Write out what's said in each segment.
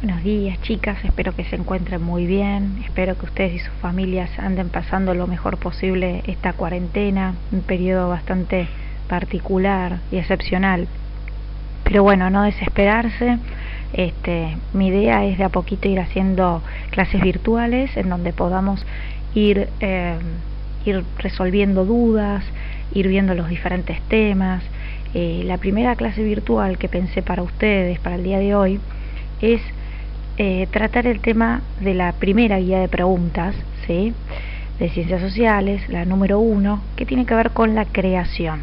Buenos días, chicas, espero que se encuentren muy bien, espero que ustedes y sus familias anden pasando lo mejor posible esta cuarentena, un periodo bastante particular y excepcional, pero bueno, no desesperarse. Mi idea es de a poquito ir haciendo clases virtuales en donde podamos ir resolviendo dudas, ir viendo los diferentes temas. La primera clase virtual que pensé para ustedes, para el día de hoy, es tratar el tema de la primera guía de preguntas, ¿sí?, de Ciencias Sociales, la número 1, que tiene que ver con la creación,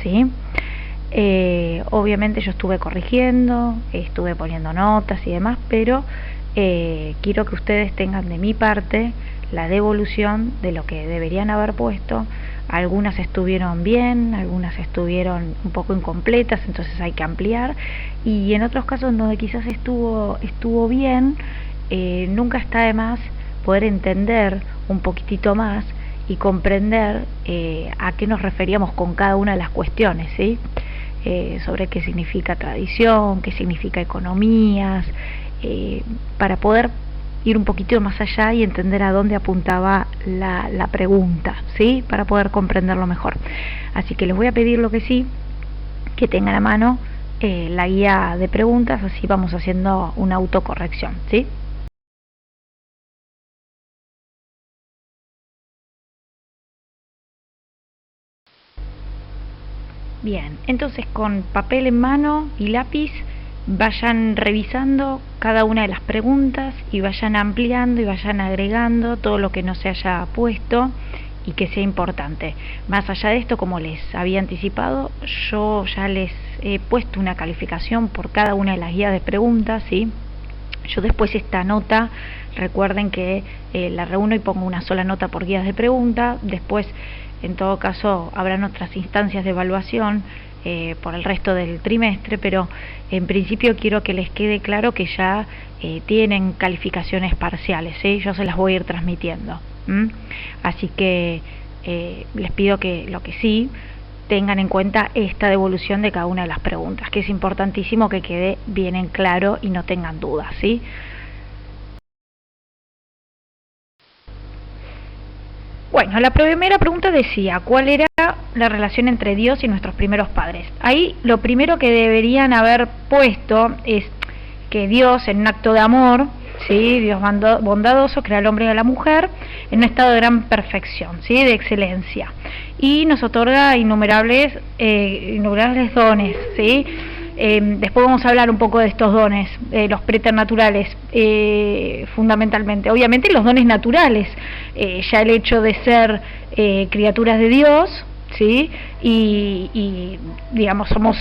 ¿sí? Obviamente yo estuve corrigiendo, estuve poniendo notas y demás, pero quiero que ustedes tengan de mi parte la devolución de lo que deberían haber puesto. Algunas estuvieron bien, algunas estuvieron un poco incompletas, entonces hay que ampliar, y en otros casos donde quizás estuvo bien, nunca está de más poder entender un poquitito más y comprender a qué nos referíamos con cada una de las cuestiones, ¿sí? Sobre qué significa tradición, qué significa economías, para poder ir un poquito más allá y entender a dónde apuntaba la pregunta, ¿sí?, para poder comprenderlo mejor. Así que les voy a pedir lo que sí, que tengan a mano la guía de preguntas, así vamos haciendo una autocorrección, ¿sí? Bien, entonces con papel en mano y lápiz vayan revisando cada una de las preguntas y vayan ampliando y vayan agregando todo lo que no se haya puesto y que sea importante. Más allá de esto, como les había anticipado, yo ya les he puesto una calificación por cada una de las guías de preguntas, ¿sí? Yo después esta nota, recuerden que la reúno y pongo una sola nota por guías de pregunta. Después, en todo caso, habrán otras instancias de evaluación por el resto del trimestre, pero en principio quiero que les quede claro que ya tienen calificaciones parciales, ¿sí? Yo se las voy a ir transmitiendo. Así que les pido que lo que sí tengan en cuenta esta devolución de cada una de las preguntas, que es importantísimo que quede bien en claro y no tengan dudas, ¿sí? Bueno, la primera pregunta decía, ¿cuál era la relación entre Dios y nuestros primeros padres? Ahí lo primero que deberían haber puesto es que Dios, en un acto de amor, ¿sí?, Dios bondadoso, crea al hombre y a la mujer en un estado de gran perfección, ¿sí?, de excelencia, y nos otorga innumerables dones, ¿sí? Después vamos a hablar un poco de estos dones, los preternaturales, fundamentalmente. Obviamente los dones naturales, ya el hecho de ser criaturas de Dios, ¿sí?, y digamos somos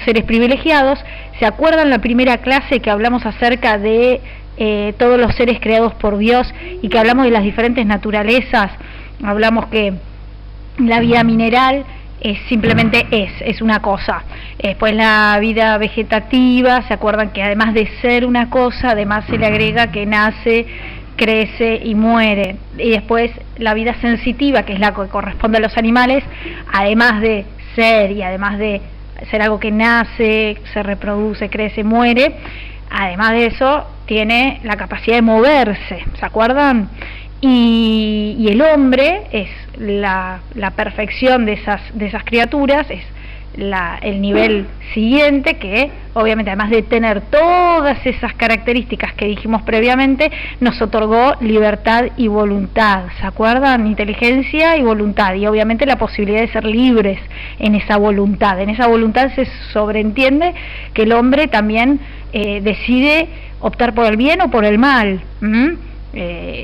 seres privilegiados. ¿Se acuerdan la primera clase que hablamos acerca de todos los seres creados por Dios y que hablamos de las diferentes naturalezas? Hablamos que la vida mineral simplemente es una cosa. Después la vida vegetativa, ¿se acuerdan que además de ser una cosa, además se le agrega que nace, crece y muere? Y después la vida sensitiva, que es la que corresponde a los animales, además de ser y además de ser algo que nace, se reproduce, crece, muere, además de eso tiene la capacidad de moverse, ¿se acuerdan? Y el hombre es la perfección de esas criaturas, es el nivel siguiente, que obviamente además de tener todas esas características que dijimos previamente, nos otorgó libertad y voluntad, ¿se acuerdan? Inteligencia y voluntad, y obviamente la posibilidad de ser libres en esa voluntad. En esa voluntad se sobreentiende que el hombre también decide optar por el bien o por el mal.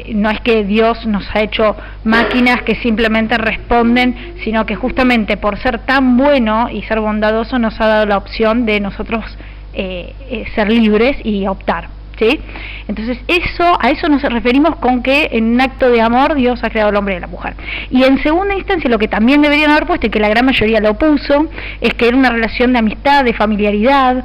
No es que Dios nos ha hecho máquinas que simplemente responden, sino que justamente por ser tan bueno y ser bondadoso nos ha dado la opción de nosotros ser libres y optar, ¿sí? Entonces a eso nos referimos con que en un acto de amor Dios ha creado al hombre y a la mujer. Y en segunda instancia, lo que también deberían haber puesto, y que la gran mayoría lo puso, es que era una relación de amistad, de familiaridad.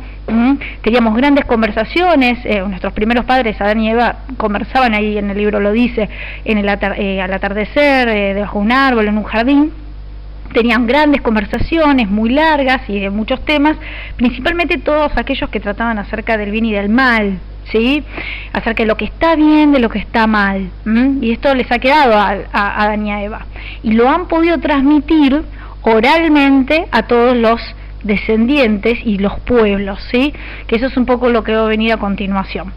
Teníamos grandes conversaciones, nuestros primeros padres, Adán y Eva, conversaban, ahí en el libro lo dice, al atardecer, debajo de un árbol, en un jardín. Tenían grandes conversaciones muy largas y de muchos temas, principalmente todos aquellos que trataban acerca del bien y del mal, ¿sí? Acerca de lo que está bien, de lo que está mal. Y esto les ha quedado a Adán y a Eva. Y lo han podido transmitir oralmente a todos los descendientes y los pueblos, ¿sí? Que eso es un poco lo que va a venir a continuación.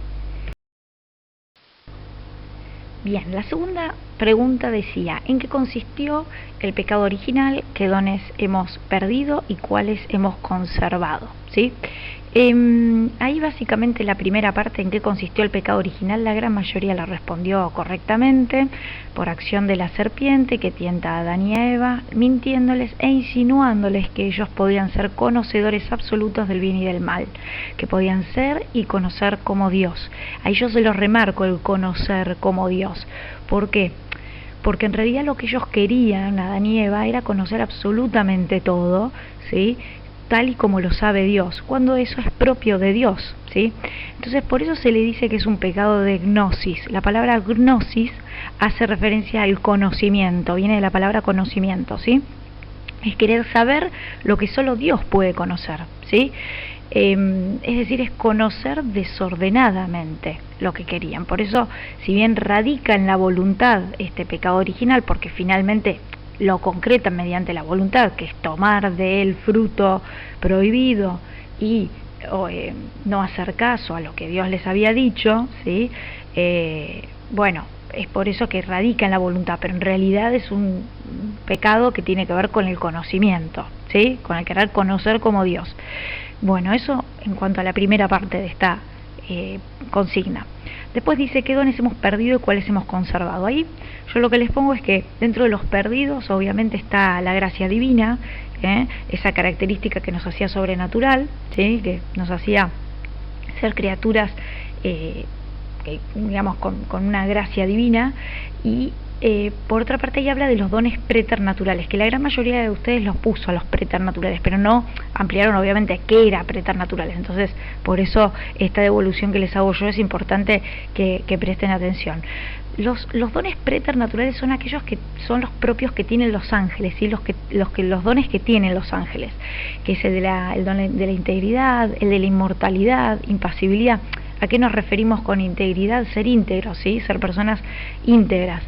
Bien, la segunda pregunta decía, ¿en qué consistió el pecado original? ¿Qué dones hemos perdido y cuáles hemos conservado? ¿Sí? Ahí básicamente la primera parte, en qué consistió el pecado original, la gran mayoría la respondió correctamente, por acción de la serpiente que tienta a Adán y a Eva, mintiéndoles e insinuándoles que ellos podían ser conocedores absolutos del bien y del mal, que podían ser y conocer como Dios. Ahí yo se los remarco, el conocer como Dios. ¿Por qué? Porque en realidad lo que ellos querían, Adán y Eva, era conocer absolutamente todo, ¿sí?, tal y como lo sabe Dios, cuando eso es propio de Dios, ¿sí? Entonces por eso se le dice que es un pecado de gnosis. La palabra gnosis hace referencia al conocimiento, viene de la palabra conocimiento, ¿sí? Es querer saber lo que solo Dios puede conocer, ¿sí? Es decir, es conocer desordenadamente lo que querían. Por eso, si bien radica en la voluntad este pecado original, porque finalmente lo concretan mediante la voluntad, que es tomar del fruto prohibido y no hacer caso a lo que Dios les había dicho, ¿sí? Bueno, es por eso que radica en la voluntad, pero en realidad es un pecado que tiene que ver con el conocimiento, ¿sí?, con el querer conocer como Dios. Bueno, eso en cuanto a la primera parte de esta consigna. Después dice qué dones hemos perdido y cuáles hemos conservado. Ahí yo lo que les pongo es que dentro de los perdidos obviamente está la gracia divina, esa característica que nos hacía sobrenatural, ¿sí?, que nos hacía ser criaturas digamos con una gracia divina. Y por otra parte ahí habla de los dones preternaturales, que la gran mayoría de ustedes los puso a los preternaturales, pero no ampliaron obviamente qué era preternaturales. Entonces por eso esta devolución que les hago yo es importante que presten atención. Los dones preternaturales son aquellos que son los propios que tienen los ángeles, ¿sí?, los dones que tienen los ángeles, que es el don de la integridad, el de la inmortalidad, impasibilidad. ¿A qué nos referimos con integridad? Ser íntegros, ¿sí?, ser personas íntegras.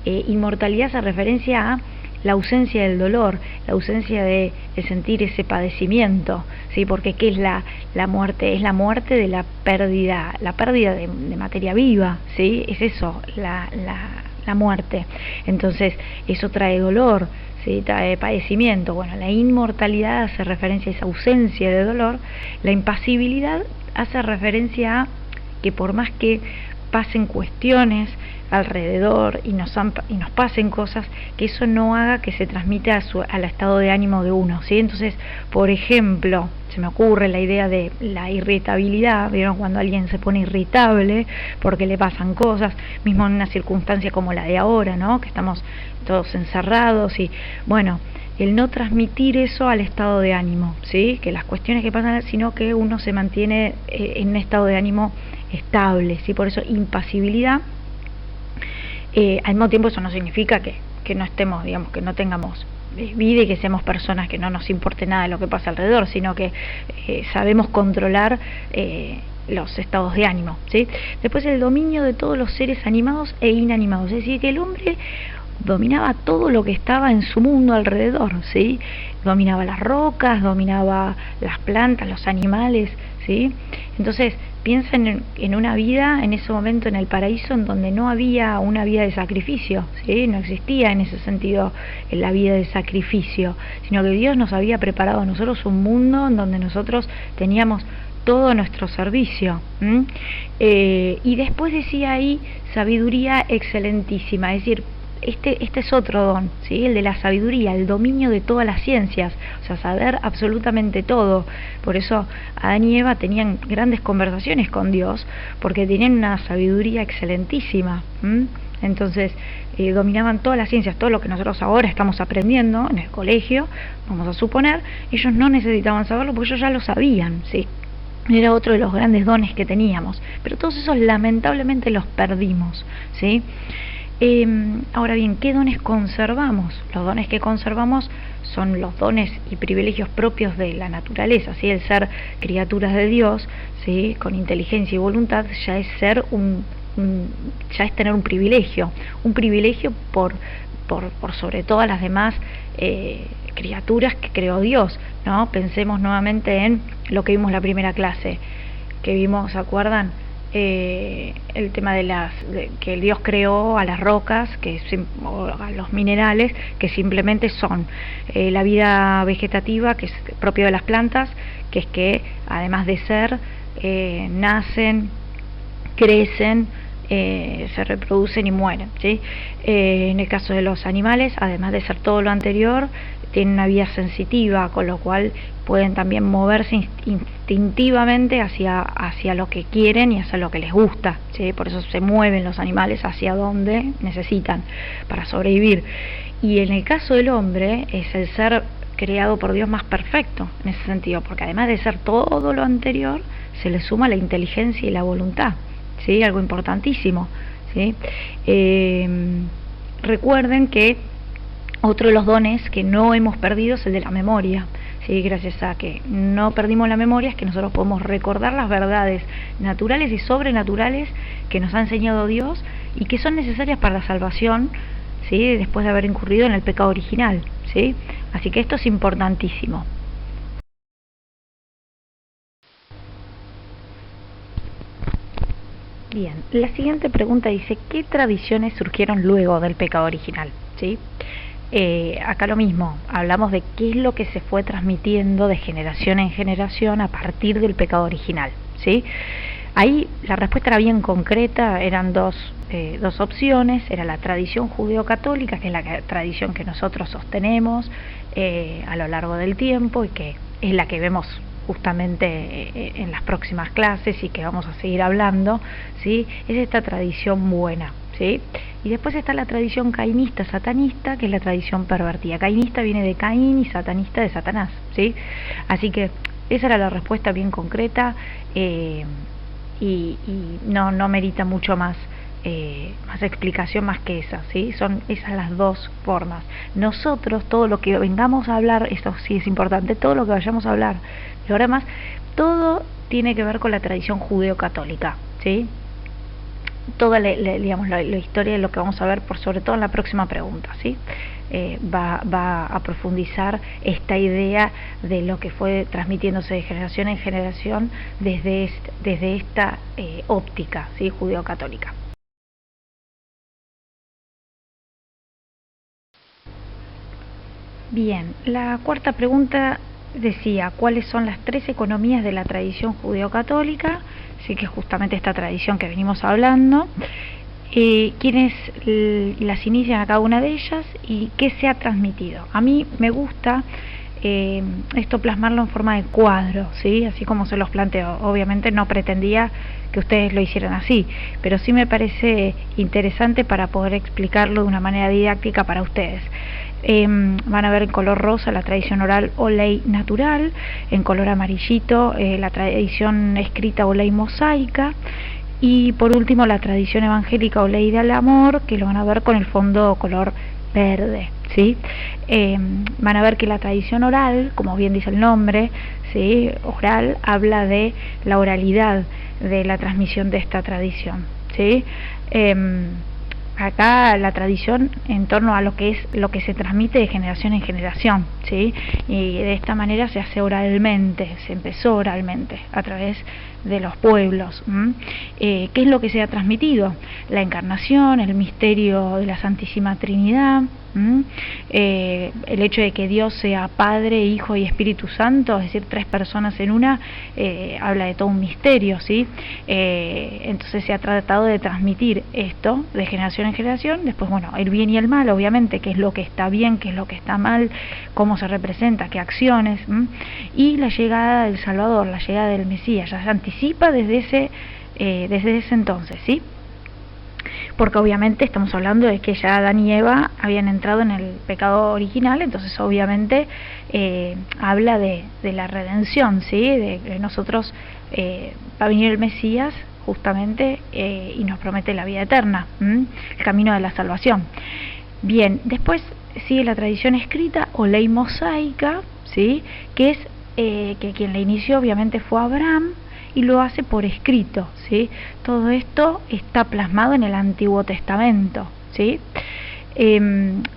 Inmortalidad hace referencia a la ausencia del dolor, la ausencia de sentir ese padecimiento, ¿sí?, porque ¿qué es la muerte? Es la muerte de la pérdida de materia viva, ¿sí?, es eso, la muerte. Entonces eso trae dolor, ¿sí?, trae padecimiento. Bueno, la inmortalidad hace referencia a esa ausencia de dolor. La impasibilidad hace referencia a que por más que pasen cuestiones alrededor y nos pasen cosas, que eso no haga que se transmita al estado de ánimo de uno, ¿sí? Entonces, por ejemplo, se me ocurre la idea de la irritabilidad. ¿Vieron cuando alguien se pone irritable porque le pasan cosas? Mismo en una circunstancia como la de ahora, ¿no?, que estamos todos encerrados y, bueno, el no transmitir eso al estado de ánimo, ¿sí?, que las cuestiones que pasan, sino que uno se mantiene en un estado de ánimo estable, ¿sí? Por eso impasibilidad. Al mismo tiempo eso no significa que no estemos, digamos, que no tengamos vida y que seamos personas que no nos importe nada de lo que pasa alrededor, sino que sabemos controlar los estados de ánimo, ¿sí? Después el dominio de todos los seres animados e inanimados, es decir, que el hombre dominaba todo lo que estaba en su mundo alrededor, ¿sí? Dominaba las rocas, dominaba las plantas, los animales, ¿sí? Entonces piensen en una vida, en ese momento en el paraíso, en donde no había una vida de sacrificio, ¿sí?, no existía en ese sentido la vida de sacrificio, sino que Dios nos había preparado a nosotros un mundo en donde nosotros teníamos todo nuestro servicio. Y después decía ahí sabiduría excelentísima, es decir, este es otro don, ¿sí?, el de la sabiduría, el dominio de todas las ciencias, o sea, saber absolutamente todo. Por eso Adán y Eva tenían grandes conversaciones con Dios, porque tenían una sabiduría excelentísima. Entonces dominaban todas las ciencias, todo lo que nosotros ahora estamos aprendiendo en el colegio, vamos a suponer, ellos no necesitaban saberlo porque ellos ya lo sabían, ¿sí? Era otro de los grandes dones que teníamos, pero todos esos lamentablemente los perdimos, ¿sí? Ahora bien, ¿qué dones conservamos? Los dones que conservamos son los dones y privilegios propios de la naturaleza, ¿sí? El ser criaturas de Dios, ¿sí? Con inteligencia y voluntad, ya es ser ya es tener un privilegio por sobre todas las demás criaturas que creó Dios, ¿no? Pensemos nuevamente en lo que vimos la primera clase, que vimos, ¿se acuerdan? El tema de que Dios creó a las rocas, o a los minerales, que simplemente son la vida vegetativa, que es propio de las plantas, que es que además de ser, nacen, crecen, se reproducen y mueren, ¿sí? En el caso de los animales, además de ser todo lo anterior, tienen una vida sensitiva, con lo cual pueden también moverse instintivamente hacia lo que quieren y hacia lo que les gusta, ¿sí? Por eso se mueven los animales hacia donde necesitan para sobrevivir. Y en el caso del hombre, es el ser creado por Dios más perfecto en ese sentido, porque además de ser todo lo anterior, se le suma la inteligencia y la voluntad, ¿sí? Algo importantísimo, ¿sí? Recuerden que otro de los dones que no hemos perdido es el de la memoria, ¿sí? Gracias a que no perdimos la memoria es que nosotros podemos recordar las verdades naturales y sobrenaturales que nos ha enseñado Dios y que son necesarias para la salvación, ¿sí? Después de haber incurrido en el pecado original, ¿sí? Así que esto es importantísimo. Bien, la siguiente pregunta dice, ¿qué tradiciones surgieron luego del pecado original? ¿Sí? Acá lo mismo, hablamos de qué es lo que se fue transmitiendo de generación en generación a partir del pecado original, ¿sí? Ahí la respuesta era bien concreta, eran dos opciones, era la tradición judeo-católica, que es la tradición que nosotros sostenemos a lo largo del tiempo y que es la que vemos justamente en las próximas clases y que vamos a seguir hablando, ¿sí? Es esta tradición buena, ¿sí? Y después está la tradición cainista satanista, que es la tradición pervertida. Cainista viene de Caín y satanista de Satanás, ¿sí? Así que esa era la respuesta bien concreta y no merita mucho más explicación más que esa, ¿sí? Son esas las dos formas. Nosotros, todo lo que vengamos a hablar, esto sí es importante, todo lo que vayamos a hablar, pero ahora más, todo tiene que ver con la tradición judeo-católica, ¿sí? Toda digamos, la historia de lo que vamos a ver, por sobre todo en la próxima pregunta, ¿sí? Va a profundizar esta idea de lo que fue transmitiéndose de generación en generación desde esta óptica, ¿sí? Judeo-católica. Bien, la cuarta pregunta decía, ¿cuáles son las 3 economías de la tradición judeo-católica? Sí, que es justamente esta tradición que venimos hablando. ¿Quiénes las inician a cada una de ellas y qué se ha transmitido? A mí me gusta esto plasmarlo en forma de cuadro, ¿sí? Así como se los planteo. Obviamente no pretendía que ustedes lo hicieran así, pero sí me parece interesante para poder explicarlo de una manera didáctica para ustedes. Van a ver en color rosa la tradición oral o ley natural, en color amarillito la tradición escrita o ley mosaica, y por último la tradición evangélica o ley del amor, que lo van a ver con el fondo color verde, ¿sí? Van a ver que la tradición oral, como bien dice el nombre, ¿sí? Oral, habla de la oralidad de la transmisión de esta tradición, ¿sí? Acá la tradición en torno a lo que se transmite de generación en generación, ¿sí? Y de esta manera se hace oralmente, se empezó oralmente a través de los pueblos. ¿Qué es lo que se ha transmitido? La encarnación, el misterio de la Santísima Trinidad, el hecho de que Dios sea Padre, Hijo y Espíritu Santo, es decir, 3 personas en una, habla de todo un misterio, ¿sí? Entonces se ha tratado de transmitir esto de generación en generación. Después, bueno, el bien y el mal, obviamente, qué es lo que está bien, qué es lo que está mal, cómo se representa, qué acciones, y la llegada del Salvador, la llegada del Mesías, ya se anticipa desde ese entonces, ¿sí? Porque obviamente estamos hablando de que ya Adán y Eva habían entrado en el pecado original, entonces obviamente habla de la redención, ¿sí? De que nosotros va a venir el Mesías justamente y nos promete la vida eterna, el camino de la salvación. Bien, después sigue la tradición escrita o ley mosaica, ¿sí? Que es que quien la inició obviamente fue Abraham y lo hace por escrito, ¿sí? Todo esto está plasmado en el Antiguo Testamento, ¿sí?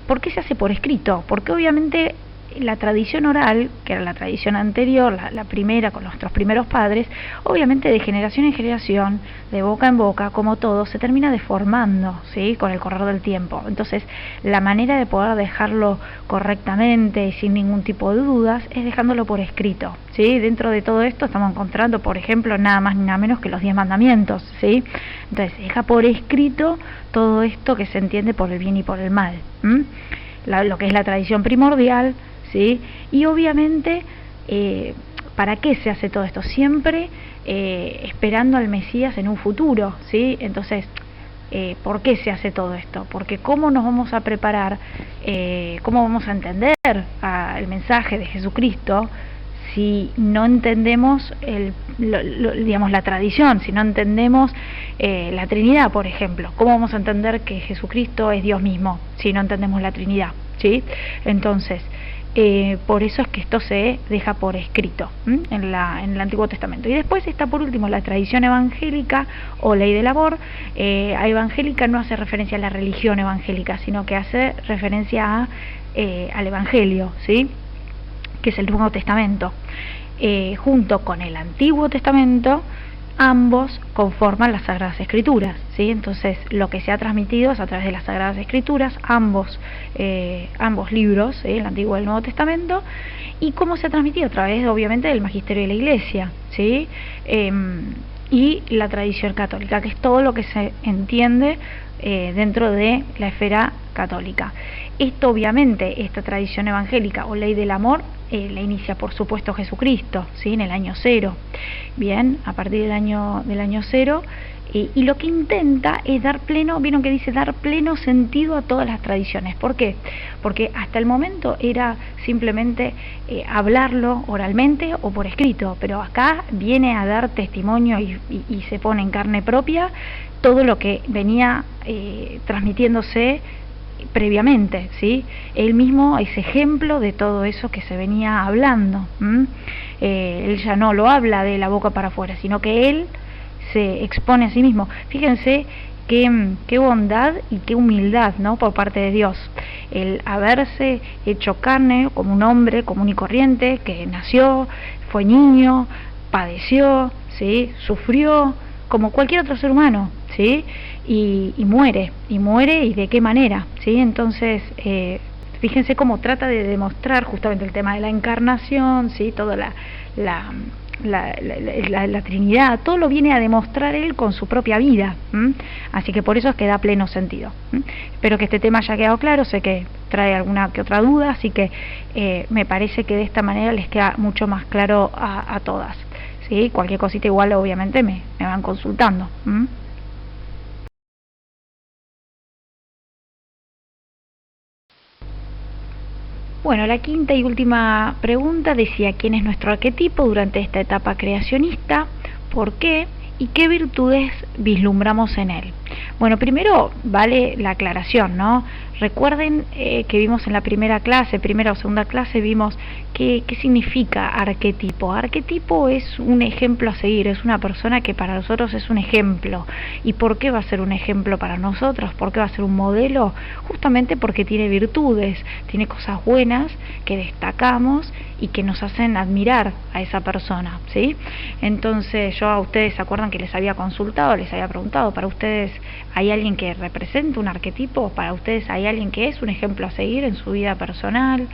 ¿Por qué se hace por escrito? Porque obviamente la tradición oral, que era la tradición anterior, la primera con nuestros primeros padres, obviamente de generación en generación, de boca en boca, como todo, se termina deformando, ¿sí? Con el correr del tiempo. Entonces, la manera de poder dejarlo correctamente y sin ningún tipo de dudas es dejándolo por escrito, ¿sí? Dentro de todo esto estamos encontrando, por ejemplo, nada más ni nada menos que los 10 mandamientos, ¿sí? Entonces, deja por escrito todo esto que se entiende por el bien y por el mal, lo que es la tradición primordial, ¿sí? Y obviamente, ¿para qué se hace todo esto? Siempre esperando al Mesías en un futuro, ¿sí? Entonces, ¿por qué se hace todo esto? Porque ¿cómo nos vamos a preparar, cómo vamos a entender el mensaje de Jesucristo si no entendemos digamos, la tradición, si no entendemos la Trinidad, por ejemplo? ¿Cómo vamos a entender que Jesucristo es Dios mismo si no entendemos la Trinidad? ¿Sí? Entonces, por eso es que esto se deja por escrito en el Antiguo Testamento. Y después está por último la tradición evangélica o ley del amor. A evangélica no hace referencia a la religión evangélica, sino que hace referencia al Evangelio, ¿sí? Que es el Nuevo Testamento. Junto con el Antiguo Testamento, ambos conforman las Sagradas Escrituras, ¿sí? Entonces, lo que se ha transmitido es a través de las Sagradas Escrituras, ambos libros, ¿sí? El Antiguo y el Nuevo Testamento. ¿Y cómo se ha transmitido? A través, obviamente, del magisterio de la Iglesia, ¿sí? Y la tradición católica, que es todo lo que se entiende dentro de la esfera católica. Esto, obviamente, esta tradición evangélica o ley del amor, la inicia por supuesto Jesucristo, ¿sí? En el año 0, bien, a partir del año 0, y lo que intenta es vieron que dice dar pleno sentido a todas las tradiciones. ¿Por qué? Porque hasta el momento era simplemente hablarlo oralmente o por escrito, pero acá viene a dar testimonio y se pone en carne propia todo lo que venía transmitiéndose previamente, ¿sí? Él mismo es ejemplo de todo eso que se venía hablando. Él ya no lo habla de la boca para afuera, sino que él se expone a sí mismo. Fíjense qué bondad y qué humildad, ¿no? Por parte de Dios, el haberse hecho carne como un hombre común y corriente que nació, fue niño, padeció, ¿sí? Sufrió como cualquier otro ser humano, ¿sí? Y muere y de qué manera, ¿sí? Entonces, fíjense cómo trata de demostrar justamente el tema de la encarnación, ¿sí? Toda la Trinidad, todo lo viene a demostrar él con su propia vida, así que por eso es que da pleno sentido. Espero que este tema haya quedado claro, sé que trae alguna que otra duda, así que me parece que de esta manera les queda mucho más claro a todas, ¿sí? Cualquier cosita igual obviamente me van consultando. Bueno, la quinta y última pregunta decía: ¿quién es nuestro arquetipo durante esta etapa creacionista? ¿Por qué? ¿Y qué virtudes vislumbramos en él? Bueno, primero vale la aclaración, ¿no? Recuerden que vimos en la primera o segunda clase, vimos qué significa arquetipo. Arquetipo es un ejemplo a seguir, es una persona que para nosotros es un ejemplo. ¿Y por qué va a ser un ejemplo para nosotros? ¿Por qué va a ser un modelo? Justamente porque tiene virtudes, tiene cosas buenas que destacamos y que nos hacen admirar a esa persona, ¿sí? Entonces, yo a ustedes, ¿se acuerdan que les había consultado, les había preguntado, para ustedes hay alguien que representa un arquetipo? ¿Para ustedes hay alguien que es un ejemplo a seguir en su vida personal?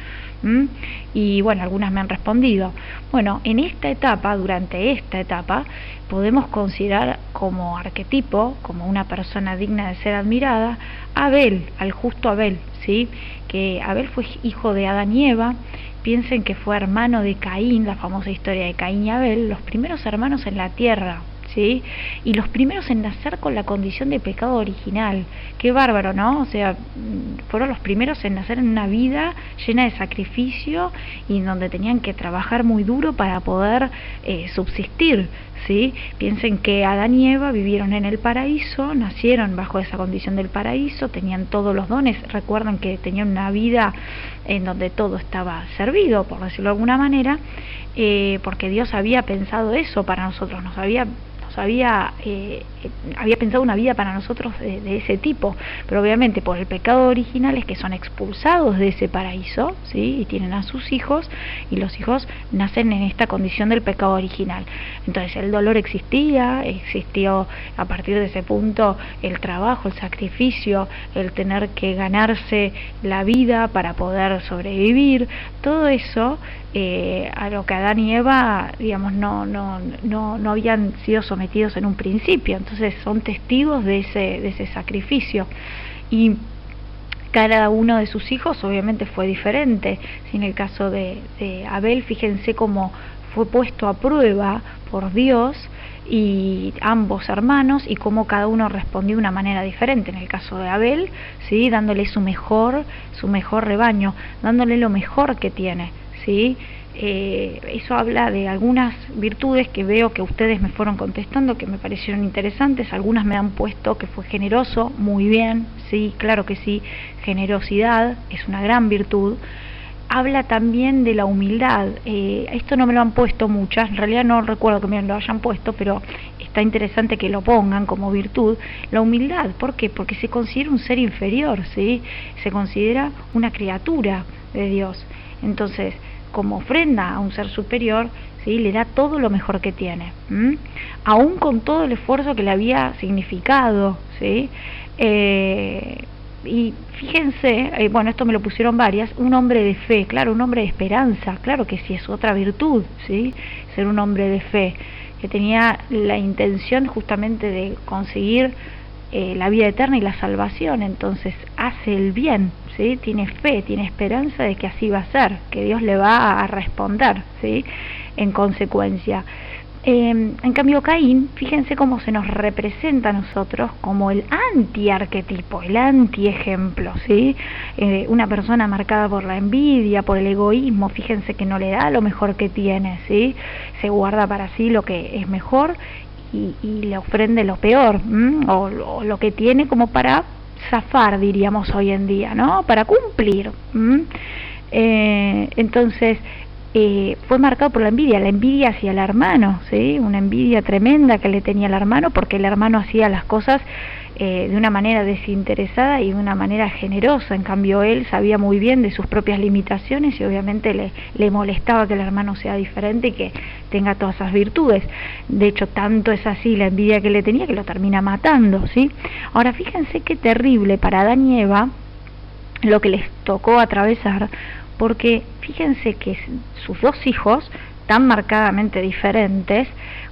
Y bueno, algunas me han respondido. Bueno, en esta etapa, durante esta etapa, podemos considerar como arquetipo, como una persona digna de ser admirada, a Abel, al justo Abel, ¿sí? Que Abel fue hijo de Adán y Eva. Piensen que fue hermano de Caín, la famosa historia de Caín y Abel, los primeros hermanos en la tierra, ¿sí? Y los primeros en nacer con la condición de pecado original. Qué bárbaro, ¿no? O sea, fueron los primeros en nacer en una vida llena de sacrificio y en donde tenían que trabajar muy duro para poder subsistir, ¿sí? Piensen que Adán y Eva vivieron en el paraíso, nacieron bajo esa condición del paraíso, tenían todos los dones. Recuerden que tenían una vida en donde todo estaba servido, por decirlo de alguna manera, porque Dios había pensado eso para nosotros, había pensado una vida para nosotros de ese tipo, pero obviamente por el pecado original es que son expulsados de ese paraíso, ¿sí? Y tienen a sus hijos, y los hijos nacen en esta condición del pecado original. Entonces el dolor existió a partir de ese punto el trabajo, el sacrificio, el tener que ganarse la vida para poder sobrevivir, todo eso a lo que Adán y Eva, digamos, no habían sido sometidos en un principio. Entonces son testigos de ese sacrificio, y cada uno de sus hijos obviamente fue diferente. Si en el caso de Abel, fíjense cómo fue puesto a prueba por Dios y ambos hermanos, y cómo cada uno respondió de una manera diferente. En el caso de Abel, ¿sí? Dándole su mejor rebaño, dándole lo mejor que tiene, ¿sí? Eso habla de algunas virtudes que veo que ustedes me fueron contestando, que me parecieron interesantes. Algunas me han puesto que fue generoso, muy bien, sí, claro que sí, generosidad es una gran virtud. Habla también de la humildad, esto no me lo han puesto muchas, en realidad no recuerdo que me lo hayan puesto, pero está interesante que lo pongan como virtud. La humildad, ¿por qué? Porque se considera un ser inferior, ¿sí? Se considera una criatura de Dios. Entonces, como ofrenda a un ser superior, ¿sí? Le da todo lo mejor que tiene, aún con todo el esfuerzo que le había significado, ¿sí? Y fíjense, bueno, esto me lo pusieron varias, un hombre de fe, claro, un hombre de esperanza, claro que sí, es otra virtud, ¿sí? Ser un hombre de fe, que tenía la intención justamente de conseguir la vida eterna y la salvación. Entonces hace el bien, ¿sí? Tiene fe, tiene esperanza de que así va a ser, que Dios le va a responder, ¿sí? En consecuencia. En cambio Caín, fíjense cómo se nos representa a nosotros como el anti-arquetipo, el anti-ejemplo, ¿sí? Una persona marcada por la envidia, por el egoísmo. Fíjense que no le da lo mejor que tiene, ¿sí? Se guarda para sí lo que es mejor y le ofrende lo peor, o lo que tiene como para zafar, diríamos hoy en día, ¿no? Para cumplir. Entonces fue marcado por la envidia hacia el hermano, ¿sí? Una envidia tremenda que le tenía al hermano, porque el hermano hacía las cosas de una manera desinteresada y de una manera generosa. En cambio él sabía muy bien de sus propias limitaciones y obviamente le molestaba que el hermano sea diferente y que tenga todas esas virtudes. De hecho, tanto es así la envidia que le tenía que lo termina matando, ¿sí? Ahora fíjense qué terrible para Adán y Eva lo que les tocó atravesar, porque fíjense que sus dos hijos, tan marcadamente diferentes,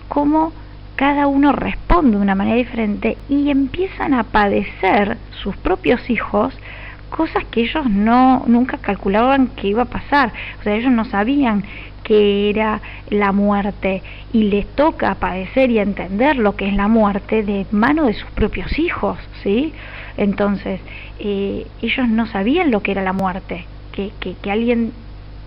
como cada uno responde de una manera diferente y empiezan a padecer sus propios hijos cosas que ellos nunca calculaban que iba a pasar. O sea, ellos no sabían qué era la muerte, y les toca padecer y entender lo que es la muerte de mano de sus propios hijos, ¿sí? Entonces, ellos no sabían lo que era la muerte, que alguien,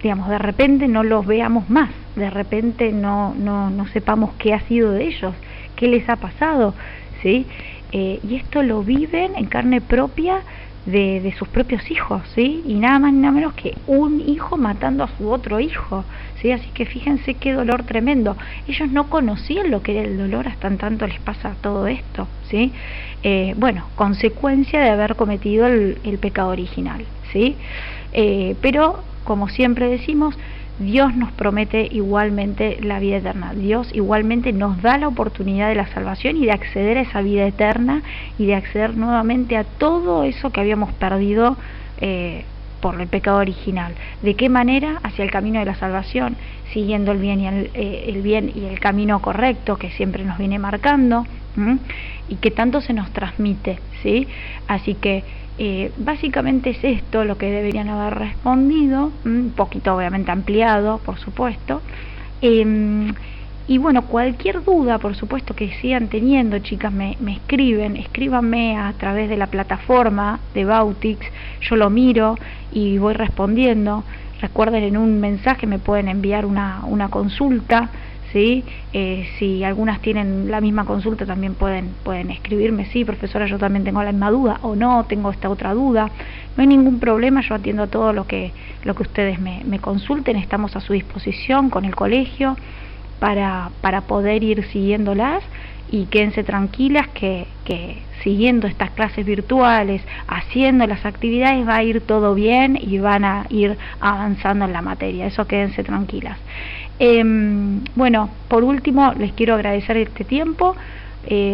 digamos, de repente no los veamos más, de repente no sepamos qué ha sido de ellos, qué les ha pasado, ¿sí? Y esto lo viven en carne propia de sus propios hijos, ¿sí? Y nada más ni nada menos que un hijo matando a su otro hijo, ¿sí? Así que fíjense qué dolor tremendo. Ellos no conocían lo que era el dolor hasta en tanto les pasa todo esto, ¿sí? Bueno, consecuencia de haber cometido el pecado original, ¿sí? Pero, como siempre decimos, Dios nos promete igualmente la vida eterna. Dios igualmente nos da la oportunidad de la salvación y de acceder a esa vida eterna y de acceder nuevamente a todo eso que habíamos perdido por el pecado original. ¿De qué manera? Hacia el camino de la salvación, siguiendo el bien y el camino correcto que siempre nos viene marcando, y que tanto se nos transmite, ¿sí? Así que básicamente es esto lo que deberían haber respondido, un poquito obviamente ampliado, por supuesto. Y bueno, cualquier duda, por supuesto, que sigan teniendo, chicas, me escríbanme a través de la plataforma de Bautix, yo lo miro y voy respondiendo. Recuerden, en un mensaje me pueden enviar una consulta, ¿sí? Si algunas tienen la misma consulta, también pueden escribirme: sí, profesora, yo también tengo la misma duda, o no, tengo esta otra duda. No hay ningún problema, yo atiendo todo lo que ustedes me consulten. Estamos a su disposición con el colegio para poder ir siguiéndolas, y quédense tranquilas que siguiendo estas clases virtuales, haciendo las actividades, va a ir todo bien y van a ir avanzando en la materia, eso quédense tranquilas. Bueno, por último les quiero agradecer este tiempo,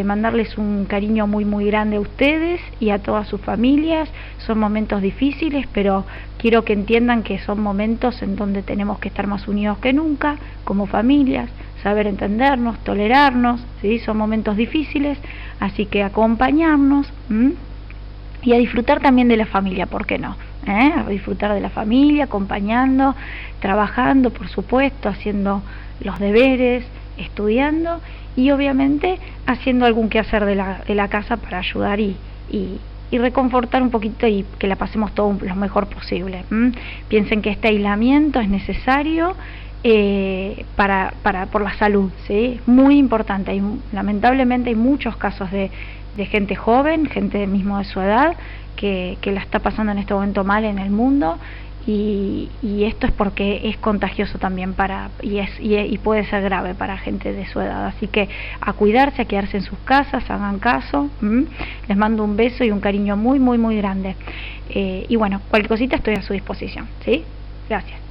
mandarles un cariño muy muy grande a ustedes y a todas sus familias. Son momentos difíciles, pero quiero que entiendan que son momentos en donde tenemos que estar más unidos que nunca como familias, saber entendernos, tolerarnos, ¿sí? Son momentos difíciles, así que acompañarnos y a disfrutar también de la familia, ¿por qué no? A disfrutar de la familia, acompañando, trabajando, por supuesto, haciendo los deberes, estudiando y obviamente haciendo algún quehacer de la casa para ayudar y reconfortar un poquito y que la pasemos todo lo mejor posible. Piensen que este aislamiento es necesario por la salud, ¿sí? Muy importante. Lamentablemente hay muchos casos de gente joven, gente mismo de su edad, que la está pasando en este momento mal en el mundo, y esto es porque es contagioso también y puede ser grave para gente de su edad. Así que a cuidarse, a quedarse en sus casas, hagan caso. Les mando un beso y un cariño muy muy muy grande, y bueno, cualquier cosita estoy a su disposición, ¿sí? Gracias.